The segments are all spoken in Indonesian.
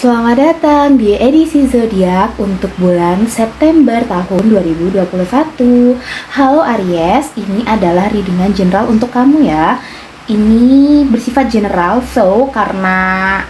Selamat datang di edisi zodiak untuk bulan September tahun 2021. Halo Aries, ini adalah readingan general untuk kamu ya. Ini bersifat general, so karena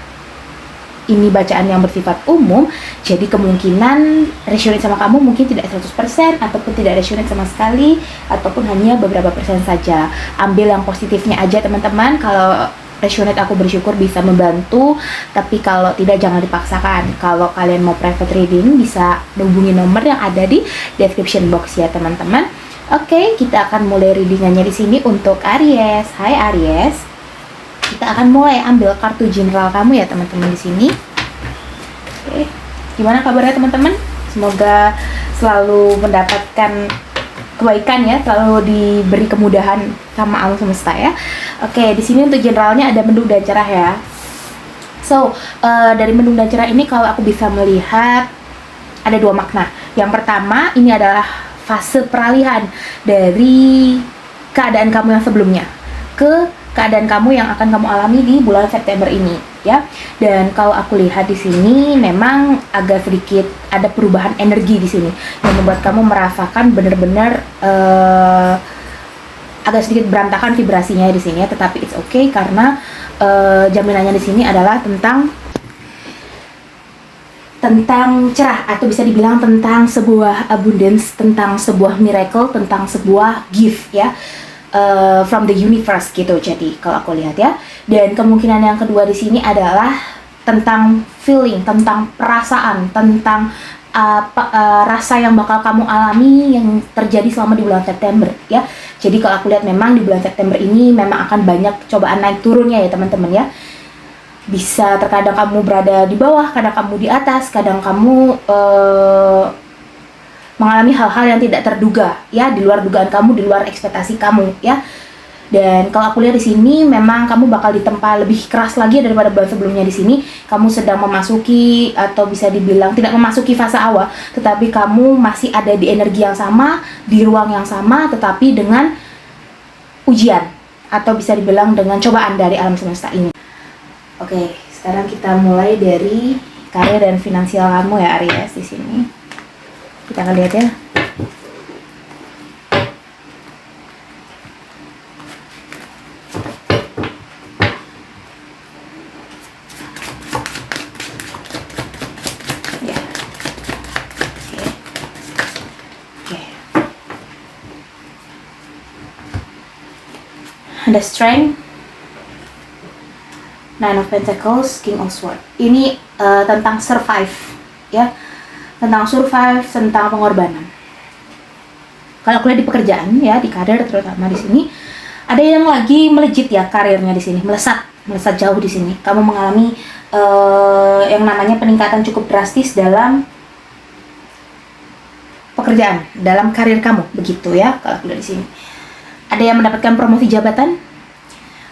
ini bacaan yang bersifat umum, jadi kemungkinan resonate sama kamu mungkin tidak 100% ataupun tidak resonate sama sekali, ataupun hanya beberapa persen saja. Ambil yang positifnya aja teman-teman. Kalau resonate aku bersyukur bisa membantu, tapi kalau tidak jangan dipaksakan. Kalau kalian mau private reading bisa hubungi nomor yang ada di description box ya teman-teman. Oke, kita akan mulai readingannya di sini untuk Aries. Hai Aries, kita akan mulai ambil kartu general kamu ya teman-teman di sini. Oke, gimana kabarnya teman-teman? Semoga selalu mendapatkan kebaikan ya, selalu diberi kemudahan sama alam semesta ya. Oke, di sini untuk generalnya ada mendung dan cerah ya. So, dari mendung dan cerah ini kalau aku bisa melihat ada dua makna. Yang pertama, ini adalah fase peralihan dari keadaan kamu yang sebelumnya ke keadaan kamu yang akan kamu alami di bulan September ini ya. Dan kalau aku lihat di sini memang agak sedikit ada perubahan energi di sini yang membuat kamu merasakan benar-benar agak sedikit berantakan vibrasinya di sini ya, tetapi it's okay karena jaminannya di sini adalah tentang cerah, atau bisa dibilang tentang sebuah abundance, tentang sebuah miracle, tentang sebuah gift ya, from the universe gitu. Jadi kalau aku lihat ya, dan kemungkinan yang kedua di sini adalah tentang feeling, tentang perasaan, tentang rasa yang bakal kamu alami yang terjadi selama di bulan September ya. Jadi kalau aku lihat memang di bulan September ini memang akan banyak cobaan naik turunnya ya teman-teman ya. Bisa terkadang kamu berada di bawah, kadang kamu di atas, kadang kamu mengalami hal-hal yang tidak terduga ya, di luar dugaan kamu, di luar ekspektasi kamu ya. Dan kalau aku lihat di sini memang kamu bakal ditempa lebih keras lagi daripada bulan sebelumnya. Di sini kamu sedang memasuki, atau bisa dibilang tidak memasuki fase awal, tetapi kamu masih ada di energi yang sama, di ruang yang sama, tetapi dengan ujian atau bisa dibilang dengan cobaan dari alam semesta ini. Oke, sekarang kita mulai dari karir dan finansial kamu ya Aries di sini. Kita akan lihat ya. The Strength, Nine of Pentacles, King of Swords. Ini tentang survive ya, tentang survive, tentang pengorbanan. Kalau aku lihat di pekerjaan ya, di karir terutama di sini ada yang lagi melejit ya karirnya di sini, melesat jauh di sini. Kamu mengalami yang namanya peningkatan cukup drastis dalam pekerjaan, dalam karir kamu begitu ya. Kalau aku lihat di sini ada yang mendapatkan promosi jabatan,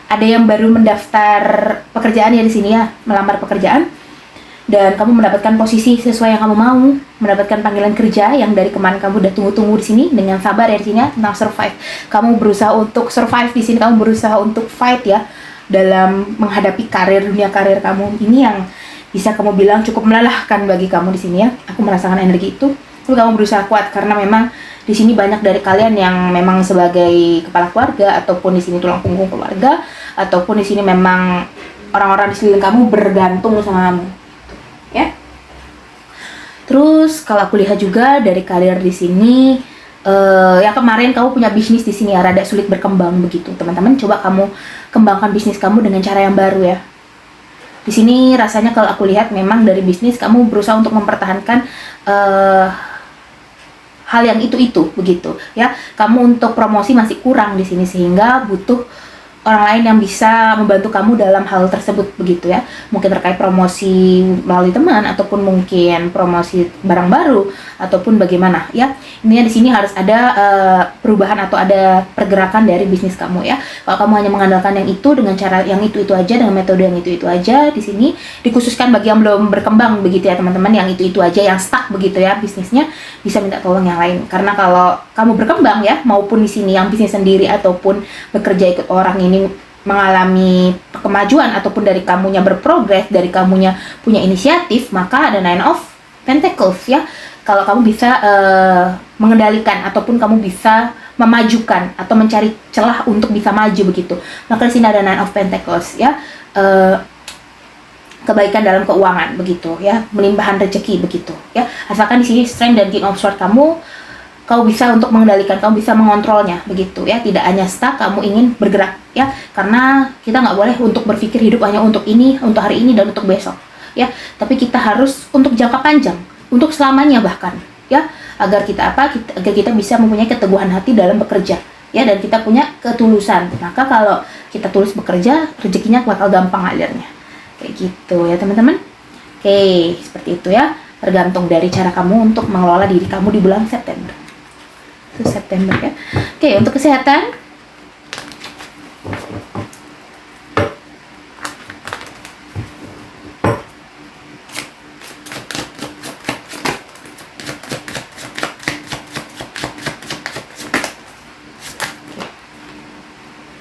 ada yang baru mendaftar pekerjaan ya di sini ya, melamar pekerjaan, dan kamu mendapatkan posisi sesuai yang kamu mau, mendapatkan panggilan kerja yang dari kemarin kamu udah tunggu-tunggu di sini dengan sabar ya di sini ya, tentang survive. Kamu berusaha untuk survive di sini, kamu berusaha untuk fight ya dalam menghadapi dunia karir kamu ini yang bisa kamu bilang cukup melelahkan bagi kamu di sini ya. Aku merasakan energi itu. Tapi kamu berusaha kuat karena memang di sini banyak dari kalian yang memang sebagai kepala keluarga, ataupun di sini tulang punggung keluarga, ataupun di sini memang orang-orang di sekeliling kamu bergantung sama kamu, ya. Terus kalau aku lihat juga dari karir di sini, yang kemarin kamu punya bisnis di sini ya, rada sulit berkembang begitu, teman-teman. Coba kamu kembangkan bisnis kamu dengan cara yang baru ya. Di sini rasanya kalau aku lihat memang dari bisnis kamu berusaha untuk mempertahankan hal yang itu begitu ya. Kamu untuk promosi masih kurang di sini sehingga butuh orang lain yang bisa membantu kamu dalam hal tersebut begitu ya. Mungkin terkait promosi melalui teman, ataupun mungkin promosi barang baru, ataupun bagaimana ya. Intinya di sini harus ada perubahan atau ada pergerakan dari bisnis kamu ya. Kalau kamu hanya mengandalkan yang itu dengan cara yang itu aja, dengan metode yang itu aja, di sini dikhususkan bagi yang belum berkembang begitu ya teman-teman, yang itu aja, yang stuck begitu ya bisnisnya, bisa minta tolong yang lain. Karena kalau kamu berkembang ya, maupun di sini yang bisnis sendiri ataupun bekerja ikut orang ini mengalami kemajuan ataupun dari kamunya berprogres, dari kamunya punya inisiatif, maka ada Nine of Pentacles ya. Kalau kamu bisa mengendalikan ataupun kamu bisa memajukan atau mencari celah untuk bisa maju begitu. Maka di sini ada Nine of Pentacles ya. Kebaikan dalam keuangan begitu ya, melimpahan rezeki begitu ya. Asalkan di sini Strength dan King of Swords kamu bisa untuk mengendalikan, kamu bisa mengontrolnya begitu ya. Tidak hanya stuck, kamu ingin bergerak ya. Karena kita nggak boleh untuk berpikir hidup hanya untuk ini, untuk hari ini dan untuk besok ya. Tapi kita harus untuk jangka panjang, untuk selamanya bahkan ya, agar kita bisa mempunyai keteguhan hati dalam bekerja ya, dan kita punya ketulusan. Maka kalau kita tulus bekerja, rezekinya bakal gampang alirnya kayak gitu ya teman-teman. Oke, seperti itu ya, tergantung dari cara kamu untuk mengelola diri kamu di bulan September. Itu September ya. Oke, untuk kesehatan,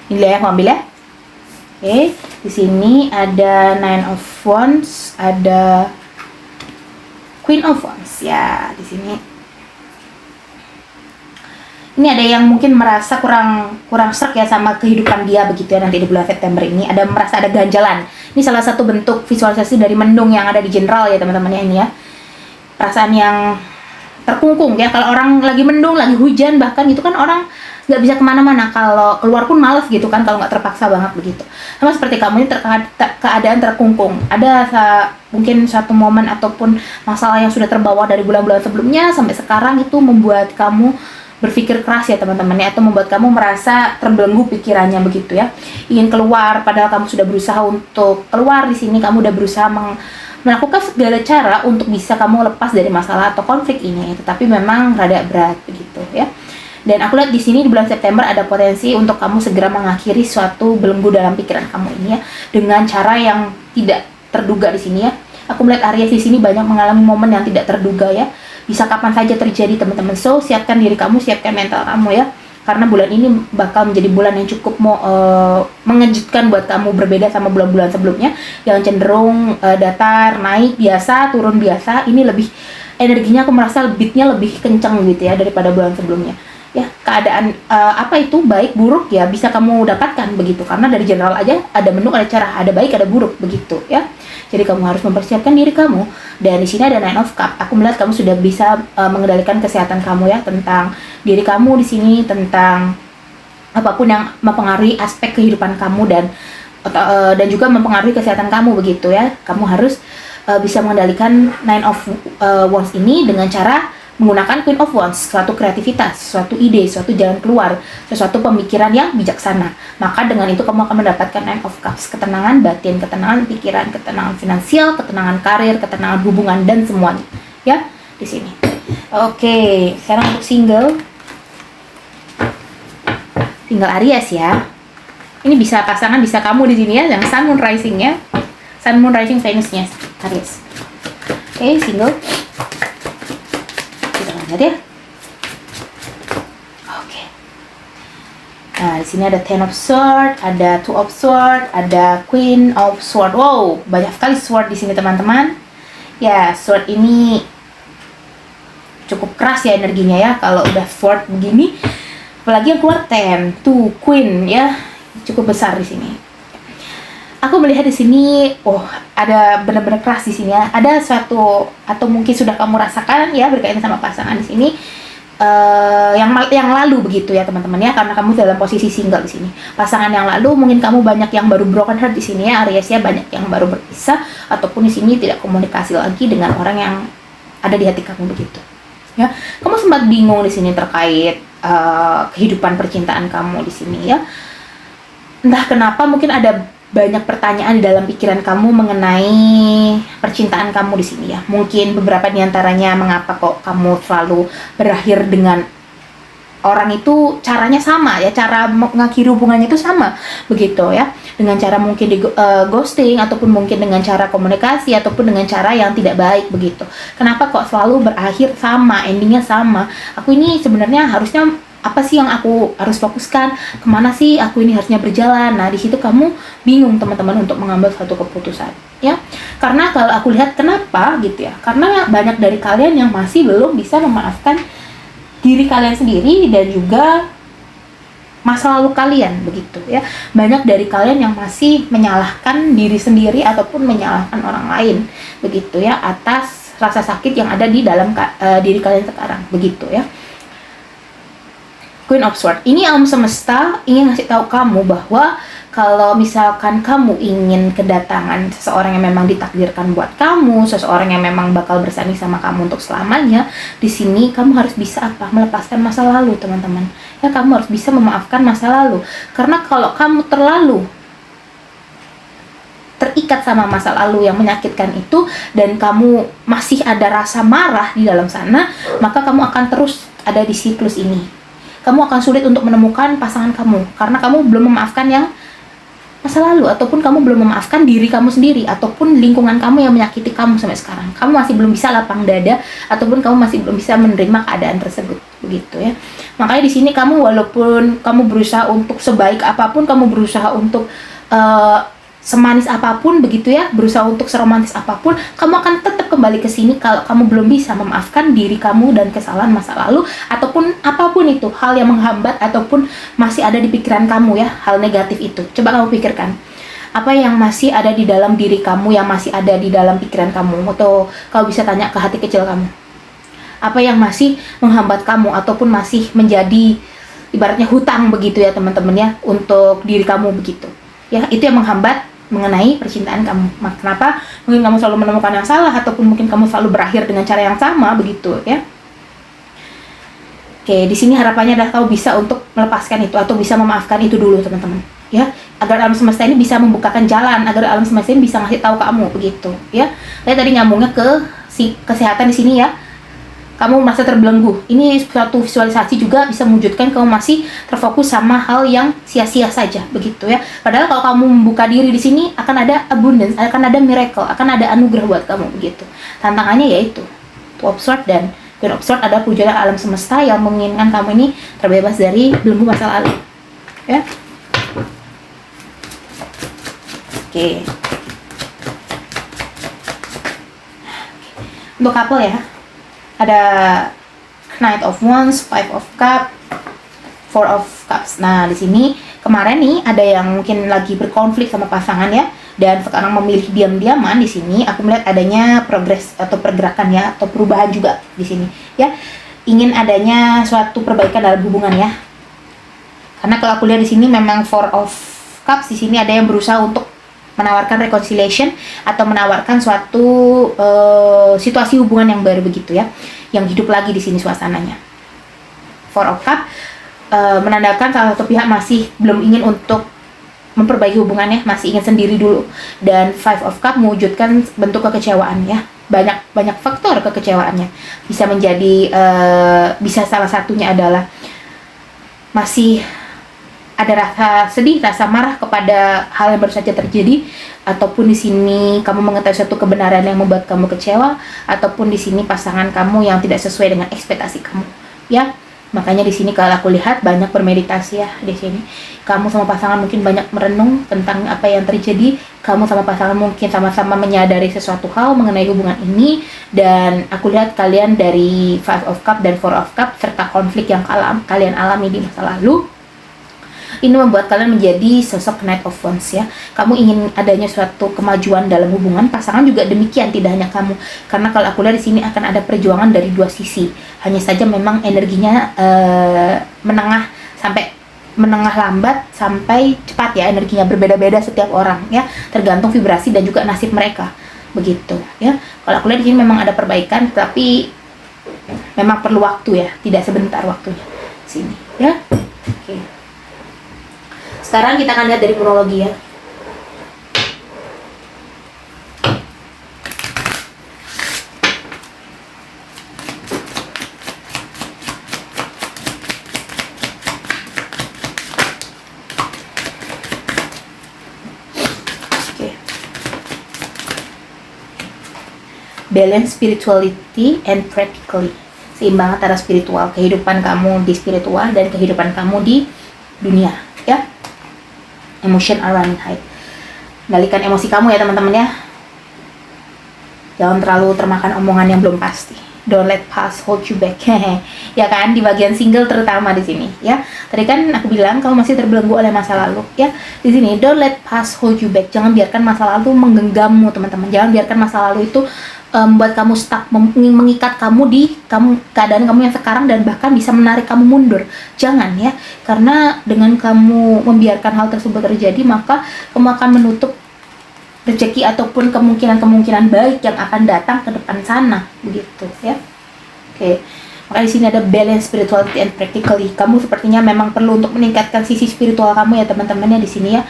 ini ya, aku ambil ya. Oke, di sini ada Nine of Wands, ada Queen of Wands ya. Di sini ini ada yang mungkin merasa kurang serak ya sama kehidupan dia begitu ya, nanti di bulan September ini ada merasa ada ganjalan. Ini salah satu bentuk visualisasi dari mendung yang ada di general ya teman-teman ya, ini ya. Perasaan yang terkungkung ya, kalau orang lagi mendung, lagi hujan bahkan itu kan orang nggak bisa kemana-mana, kalau keluar pun males gitu kan, kalau nggak terpaksa banget begitu. Sama seperti kamu ini keadaan terkungkung, ada mungkin satu momen ataupun masalah yang sudah terbawa dari bulan-bulan sebelumnya sampai sekarang, itu membuat kamu berpikir keras ya teman-teman ya, atau membuat kamu merasa terbelenggu pikirannya begitu ya, ingin keluar padahal kamu sudah berusaha untuk keluar. Di sini kamu udah berusaha melakukan segala cara untuk bisa kamu lepas dari masalah atau konflik ini, tetapi memang rada berat begitu ya. Dan aku lihat di sini di bulan September ada potensi untuk kamu segera mengakhiri suatu belenggu dalam pikiran kamu ini ya, dengan cara yang tidak terduga di sini ya. Aku melihat Aries di sini banyak mengalami momen yang tidak terduga ya. Bisa kapan saja terjadi teman-teman. So, siapkan diri kamu, siapkan mental kamu ya. Karena bulan ini bakal menjadi bulan yang cukup mengejutkan buat kamu, berbeda sama bulan-bulan sebelumnya yang cenderung datar, naik biasa, turun biasa. Ini lebih energinya, aku merasa beatnya lebih kencang gitu ya daripada bulan sebelumnya. Ya, keadaan apa itu baik buruk ya bisa kamu dapatkan begitu, karena dari general aja ada menu, ada cara, ada baik ada buruk begitu ya. Jadi kamu harus mempersiapkan diri kamu. Dan di sini ada Nine of Cup. Aku melihat kamu sudah bisa mengendalikan kesehatan kamu ya, tentang diri kamu di sini, tentang apapun yang mempengaruhi aspek kehidupan kamu dan juga mempengaruhi kesehatan kamu begitu ya. Kamu harus bisa mengendalikan Nine of Wands ini dengan cara menggunakan Queen of Wands, suatu kreativitas, suatu ide, suatu jalan keluar, sesuatu pemikiran yang bijaksana. Maka dengan itu kamu akan mendapatkan Nine of Cups, ketenangan batin, ketenangan pikiran, ketenangan finansial, ketenangan karir, ketenangan hubungan dan semuanya. Ya, di sini. Oke, sekarang untuk single Aries ya. Ini bisa pasangan, bisa kamu di sini ya, yang Sun Moon Rising ya. Sun Moon Rising Venus-nya Aries. Oke, single. Ya. Oke. Nah, di sini ada Ten of Swords, ada Two of Swords, ada Queen of Swords. Wow, banyak sekali sword di sini teman-teman. Ya, sword ini cukup keras ya energinya ya kalau udah sword begini. Apalagi yang keluar Ten, Two, Queen ya, cukup besar di sini. Aku melihat di sini, ada benar-benar keras di sini ya. Ada suatu atau mungkin sudah kamu rasakan ya berkaitan sama pasangan di sini yang lalu begitu ya teman-teman ya, karena kamu dalam posisi single di sini. Pasangan yang lalu mungkin kamu banyak yang baru broken heart di sini ya Aries ya, banyak yang baru berpisah ataupun di sini tidak komunikasi lagi dengan orang yang ada di hati kamu begitu. Ya, kamu sempat bingung di sini terkait kehidupan percintaan kamu di sini ya. Entah kenapa mungkin ada banyak pertanyaan di dalam pikiran kamu mengenai percintaan kamu di sini ya. Mungkin beberapa diantaranya, mengapa kok kamu selalu berakhir dengan orang itu caranya sama ya, cara mengakhiri hubungannya itu sama begitu ya, dengan cara mungkin di ghosting ataupun mungkin dengan cara komunikasi ataupun dengan cara yang tidak baik begitu. Kenapa kok selalu berakhir sama, endingnya sama? Aku ini sebenarnya harusnya apa sih yang aku harus fokuskan, kemana sih aku ini harusnya berjalan. Nah, di situ kamu bingung teman-teman untuk mengambil satu keputusan, ya. Karena kalau aku lihat kenapa gitu ya, karena banyak dari kalian yang masih belum bisa memaafkan diri kalian sendiri dan juga masa lalu kalian, begitu ya. Banyak dari kalian yang masih menyalahkan diri sendiri ataupun menyalahkan orang lain, begitu ya, atas rasa sakit yang ada di dalam diri kalian sekarang, begitu ya. Queen of Swords, ini alam semesta ingin ngasih tahu kamu bahwa kalau misalkan kamu ingin kedatangan seseorang yang memang ditakdirkan buat kamu, seseorang yang memang bakal bersanding sama kamu untuk selamanya, di sini kamu harus bisa apa? Melepaskan masa lalu, teman-teman. Ya, kamu harus bisa memaafkan masa lalu. Karena kalau kamu terlalu terikat sama masa lalu yang menyakitkan itu dan kamu masih ada rasa marah di dalam sana, maka kamu akan terus ada di siklus ini. Kamu akan sulit untuk menemukan pasangan kamu karena kamu belum memaafkan yang masa lalu, ataupun kamu belum memaafkan diri kamu sendiri, ataupun lingkungan kamu yang menyakiti kamu sampai sekarang. Kamu masih belum bisa lapang dada, ataupun kamu masih belum bisa menerima keadaan tersebut, begitu ya. Makanya di sini kamu, walaupun kamu berusaha untuk sebaik apapun, kamu berusaha untuk semanis apapun, begitu ya, berusaha untuk seromantis apapun, kamu akan tetap kembali ke sini kalau kamu belum bisa memaafkan diri kamu dan kesalahan masa lalu, ataupun apapun itu, hal yang menghambat ataupun masih ada di pikiran kamu ya, hal negatif itu. Coba kamu pikirkan, apa yang masih ada di dalam diri kamu, yang masih ada di dalam pikiran kamu, atau kamu bisa tanya ke hati kecil kamu. Apa yang masih menghambat kamu, ataupun masih menjadi ibaratnya hutang begitu ya teman-teman ya, untuk diri kamu begitu. Ya, itu yang menghambat mengenai percintaan kamu. Kenapa? Mungkin kamu selalu menemukan yang salah, ataupun mungkin kamu selalu berakhir dengan cara yang sama begitu ya. Oke, di sini harapannya adalah kamu bisa untuk melepaskan itu atau bisa memaafkan itu dulu teman-teman ya, agar alam semesta ini bisa membukakan jalan, agar alam semesta ini bisa ngasih tahu kamu begitu ya. Lihat tadi nyambungnya ke kesehatan di sini ya. Kamu merasa terbelenggu. Ini suatu visualisasi juga bisa mewujudkan kamu masih terfokus sama hal yang sia-sia saja, begitu ya. Padahal kalau kamu membuka diri di sini akan ada abundance, akan ada miracle, akan ada anugerah buat kamu, begitu. Tantangannya yaitu Two of Swords dan Queen of Swords adalah pujaan alam semesta yang menginginkan kamu ini terbebas dari belenggu masa lalu, ya. Oke. Untuk couple ya. Ada Knight of Wands, Five of Cups, Four of Cups. Nah, di sini kemarin nih ada yang mungkin lagi berkonflik sama pasangan ya, dan sekarang memilih diam-diaman. Di sini aku melihat adanya progres atau pergerakan ya, atau perubahan juga di sini ya. Ingin adanya suatu perbaikan dalam hubungan ya. Karena kalau aku lihat di sini memang Four of Cups di sini ada yang berusaha untuk menawarkan reconciliation atau menawarkan suatu situasi hubungan yang baru begitu ya, yang hidup lagi di sini suasananya. Four of Cups menandakan salah satu pihak masih belum ingin untuk memperbaiki hubungannya, masih ingin sendiri dulu. Dan Five of Cups mewujudkan bentuk kekecewaan ya, banyak faktor kekecewaannya. Bisa menjadi bisa salah satunya adalah masih ada rasa sedih, rasa marah kepada hal yang baru saja terjadi, ataupun di sini kamu mengetahui suatu kebenaran yang membuat kamu kecewa, ataupun di sini pasangan kamu yang tidak sesuai dengan ekspektasi kamu, ya. Makanya di sini kalau aku lihat banyak bermeditasi ya di sini. Kamu sama pasangan mungkin banyak merenung tentang apa yang terjadi. Kamu sama pasangan mungkin sama-sama menyadari sesuatu hal mengenai hubungan ini, dan aku lihat kalian dari Five of Cups dan Four of Cups serta konflik yang kalian alami di masa lalu, ini membuat kalian menjadi sosok Knight of Wands ya. Kamu ingin adanya suatu kemajuan dalam hubungan, pasangan juga demikian, tidak hanya kamu. Karena kalau aku lihat di sini akan ada perjuangan dari dua sisi. Hanya saja memang energinya menengah lambat sampai cepat ya, energinya berbeda-beda setiap orang ya, tergantung vibrasi dan juga nasib mereka. Begitu ya. Kalau aku lihat di sini memang ada perbaikan, tapi memang perlu waktu ya, tidak sebentar waktunya sini ya. Oke. Sekarang kita akan lihat dari numerologi ya. Oke. Balance spirituality and practically. seimbang antara spiritual, kehidupan kamu di spiritual dan kehidupan kamu di dunia, ya. Emotion are running high. Kendalikan emosi kamu ya teman-teman ya. Jangan terlalu termakan omongan yang belum pasti. Don't let past hold you back. Ya kan, di bagian single terutama di sini ya. Tadi kan aku bilang kamu masih terbelenggu oleh masa lalu ya. Di sini don't let past hold you back. Jangan biarkan masa lalu menggenggammu teman-teman. Jangan biarkan masa lalu itu membuat kamu stuck, mengikat kamu di keadaan kamu yang sekarang dan bahkan bisa menarik kamu mundur. Jangan ya. Karena dengan kamu membiarkan hal tersebut terjadi, maka kamu akan menutup rezeki ataupun kemungkinan-kemungkinan baik yang akan datang ke depan sana, begitu ya. Oke. Maka di sini ada balance spirituality and practically. Kamu sepertinya memang perlu untuk meningkatkan sisi spiritual kamu ya teman-teman ya di sini ya.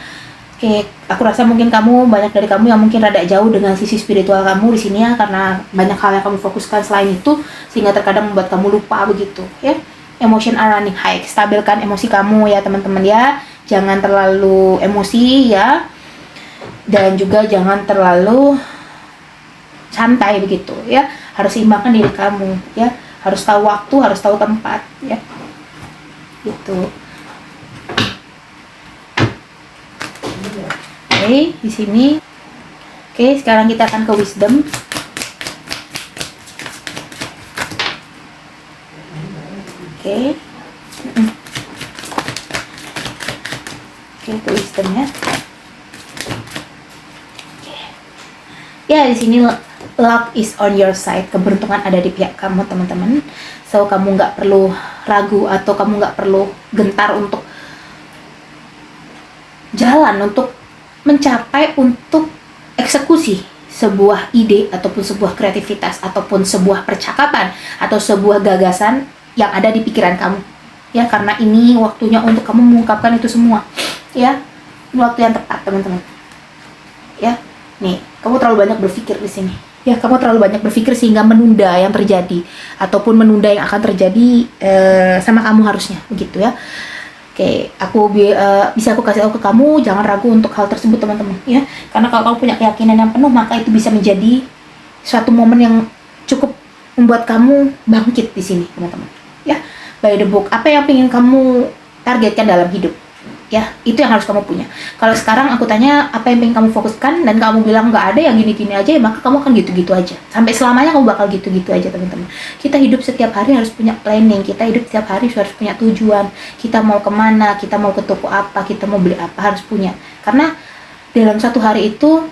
Oke, aku rasa mungkin banyak dari kamu yang mungkin rada jauh dengan sisi spiritual kamu di sini ya, karena banyak hal yang kamu fokuskan selain itu sehingga terkadang membuat kamu lupa begitu ya. Emotion are running high. Stabilkan emosi kamu ya teman-teman ya. Jangan terlalu emosi ya. Dan juga jangan terlalu santai begitu ya. Harus seimbangkan diri kamu ya. Harus tahu waktu, harus tahu tempat ya. Gitu. Oke, di sini. Oke, sekarang kita akan ke wisdom. Oke. Oke, ke wisdom ya. Ya, di sini luck is on your side. Keberuntungan ada di pihak kamu, teman-teman. So, kamu nggak perlu ragu atau kamu nggak perlu gentar untuk jalan, untuk mencapai, untuk eksekusi sebuah ide ataupun sebuah kreativitas ataupun sebuah percakapan atau sebuah gagasan yang ada di pikiran kamu. Ya, karena ini waktunya untuk kamu mengungkapkan itu semua. Ya, waktu yang tepat, teman-teman. Ya. Nih, kamu terlalu banyak berpikir di sini. Ya, kamu terlalu banyak berpikir sehingga menunda yang terjadi ataupun menunda yang akan terjadi sama kamu harusnya, begitu ya. Oke, bisa aku kasih tahu ke kamu, jangan ragu untuk hal tersebut teman-teman ya. Karena kalau kamu punya keyakinan yang penuh, maka itu bisa menjadi suatu momen yang cukup membuat kamu bangkit di sini, teman-teman. Ya, by the book. Apa yang ingin kamu targetkan dalam hidup? Ya, itu yang harus kamu punya. Kalau sekarang aku tanya apa yang pengen kamu fokuskan dan kamu bilang nggak ada yang gini-gini aja, ya maka kamu akan gitu-gitu aja. Sampai selamanya kamu bakal gitu-gitu aja, teman-teman. Kita hidup setiap hari harus punya planning. Kita hidup setiap hari harus punya tujuan. Kita mau kemana, kita mau ke toko apa, kita mau beli apa, harus punya. Karena dalam satu hari itu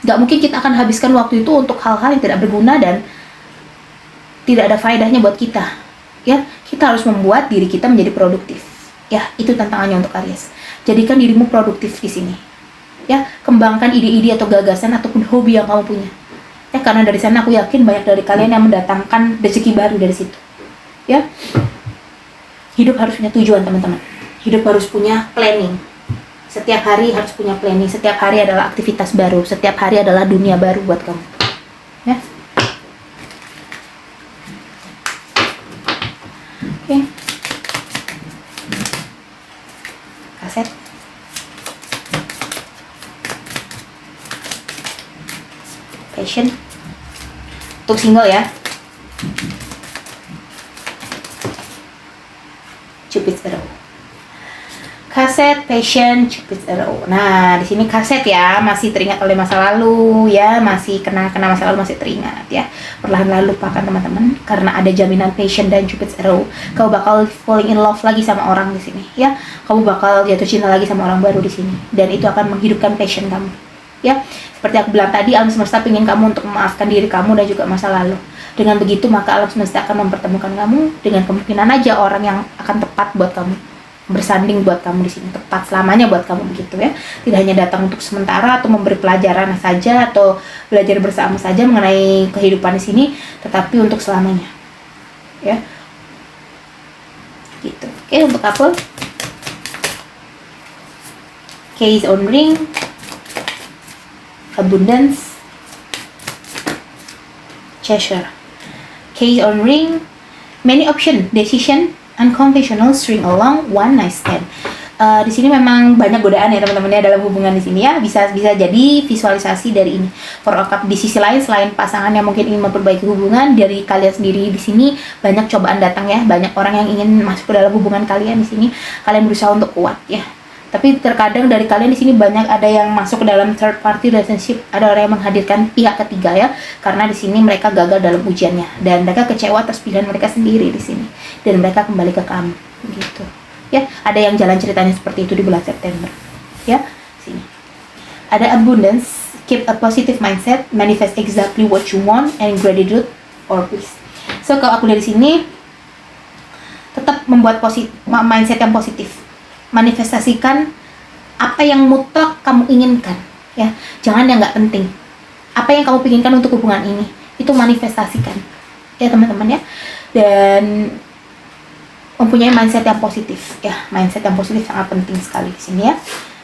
nggak mungkin kita akan habiskan waktu itu untuk hal-hal yang tidak berguna dan tidak ada faedahnya buat kita. Ya, kita harus membuat diri kita menjadi produktif. Ya, itu tantangannya untuk Aries. Jadikan dirimu produktif di sini. Ya, kembangkan ide-ide atau gagasan ataupun hobi yang kamu punya. Ya, karena dari sana aku yakin banyak dari kalian yang mendatangkan rezeki baru dari situ. Ya. Hidup harus punya tujuan, teman-teman. Hidup harus punya planning. Setiap hari harus punya planning. Setiap hari adalah aktivitas baru. Setiap hari adalah dunia baru buat kamu. Ya. Oke. Kaset. Passion. Untuk single ya. Cupid's Arrow. Kaset, passion, Cupid's Arrow. Nah, di sini kaset ya, masih teringat oleh masa lalu ya, masih kena masa lalu, masih teringat ya. Perlahan-lahan lupakan teman-teman, karena ada jaminan passion dan Cupid's Arrow. Kau bakal falling in love lagi sama orang di sini ya. Kamu bakal jatuh cinta lagi sama orang baru di sini, dan itu akan menghidupkan passion kamu. Ya, seperti aku bilang tadi, alam semesta ingin kamu untuk memaafkan diri kamu dan juga masa lalu. Dengan begitu, maka alam semesta akan mempertemukan kamu dengan kemungkinan aja orang yang akan tepat buat kamu, bersanding buat kamu di sini, tepat selamanya buat kamu begitu ya. Tidak hanya datang untuk sementara atau memberi pelajaran saja atau belajar bersama saja mengenai kehidupan di sini, tetapi untuk selamanya. Ya. Gitu. Oke, untuk couple. Case on ring. Abundance. Treasure. Case on ring. Many option, decision, unconventional, string along, one night stand. Di sini memang banyak godaan ya teman-teman ya dalam hubungan di sini ya. Bisa jadi visualisasi dari ini. Four of Cups di sisi lain, selain pasangan yang mungkin ingin memperbaiki hubungan, dari kalian sendiri di sini banyak cobaan datang ya. Banyak orang yang ingin masuk ke dalam hubungan kalian di sini. Kalian berusaha untuk kuat ya. Tapi terkadang dari kalian di sini banyak ada yang masuk ke dalam third party relationship, ada orang yang menghadirkan pihak ketiga ya, karena di sini mereka gagal dalam ujiannya dan mereka kecewa atas pilihan mereka sendiri di sini dan mereka kembali ke kamu gitu. Ya, ada yang jalan ceritanya seperti itu di bulan September. Ya, sini. Ada abundance, keep a positive mindset, manifest exactly what you want, and gratitude or peace. So, kalau aku dari sini, tetap membuat mindset yang positif. Manifestasikan apa yang mutlak kamu inginkan. Ya, jangan yang nggak penting. Apa yang kamu inginkan untuk hubungan ini, itu manifestasikan. Ya, teman-teman ya. Dan mempunyai mindset yang positif ya, mindset yang positif sangat penting sekali di sini ya.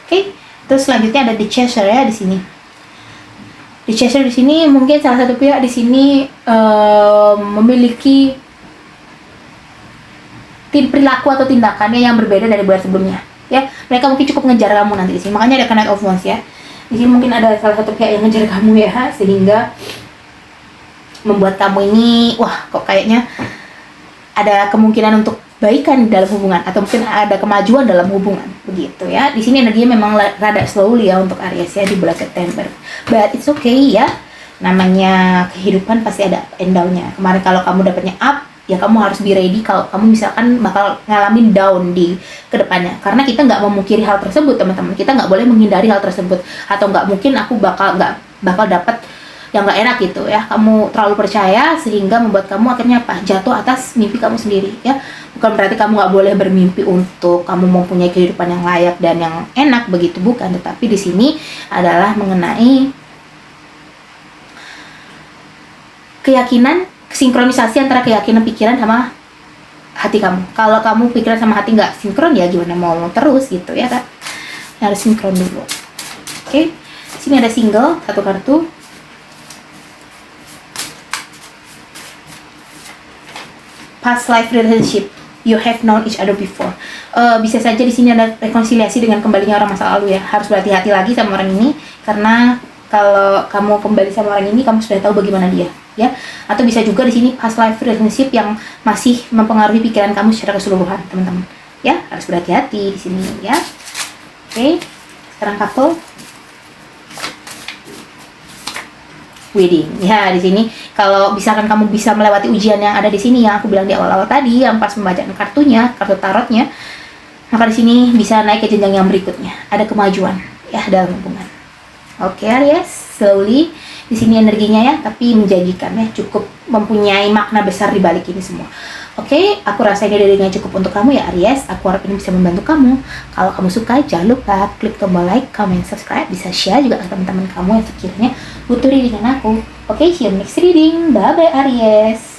Oke, terus selanjutnya ada the chaser ya di sini. The chaser di sini mungkin salah satu pihak di sini memiliki perilaku atau tindakannya yang berbeda dari bulan sebelumnya ya. Mereka mungkin cukup ngejar kamu nanti di sini, makanya ada Knight of Wands ya. Di sini mungkin ada salah satu pihak yang ngejar kamu ya, sehingga membuat kamu ini wah kok kayaknya ada kemungkinan untuk baikan dalam hubungan atau mungkin ada kemajuan dalam hubungan begitu ya. Di sini energinya memang rada slowly ya untuk Aries ya di bulan September. But it's okay ya. Namanya kehidupan pasti ada up and down-nya. Kemarin kalau kamu dapatnya up, ya kamu harus be ready kalau kamu misalkan bakal ngalamin down di kedepannya. Karena kita nggak memungkiri hal tersebut teman-teman. Kita nggak boleh menghindari hal tersebut. Atau nggak mungkin aku bakal dapat yang nggak enak gitu ya. Kamu terlalu percaya sehingga membuat kamu akhirnya apa? Jatuh atas mimpi kamu sendiri ya. Bukan berarti kamu nggak boleh bermimpi untuk kamu mempunyai kehidupan yang layak dan yang enak begitu, bukan. Tetapi di sini adalah mengenai keyakinan, sinkronisasi antara keyakinan pikiran sama hati kamu. Kalau kamu pikiran sama hati nggak sinkron ya gimana mau terus gitu ya kan? Harus sinkron dulu. Oke, sini ada single satu kartu. Past life relationship, you have known each other before. Bisa saja di sini ada rekonsiliasi dengan kembalinya orang masa lalu ya. Harus berhati-hati lagi sama orang ini karena kalau kamu kembali sama orang ini kamu sudah tahu bagaimana dia ya. Atau bisa juga di sini past life relationship yang masih mempengaruhi pikiran kamu secara keseluruhan teman-teman ya. Harus berhati-hati di sini ya. Oke, sekarang couple wedding ya. Di sini kalau misalkan kamu bisa melewati ujian yang ada di sini yang aku bilang di awal-awal tadi, yang pas membacaan kartunya, kartu tarotnya, maka di sini bisa naik ke jenjang yang berikutnya. Ada kemajuan ya dalam hubungan. Oke Aries, slowly di sini energinya ya, tapi menjanjikan ya, cukup mempunyai makna besar di balik ini semua. Oke, aku rasa ini readingnya cukup untuk kamu ya Aries. Aku harap ini bisa membantu kamu. Kalau kamu suka, jangan lupa klik tombol like, comment, subscribe. Bisa share juga ke teman-teman kamu yang sekiranya butuh readingan aku. Oke, see you next reading. Bye-bye Aries.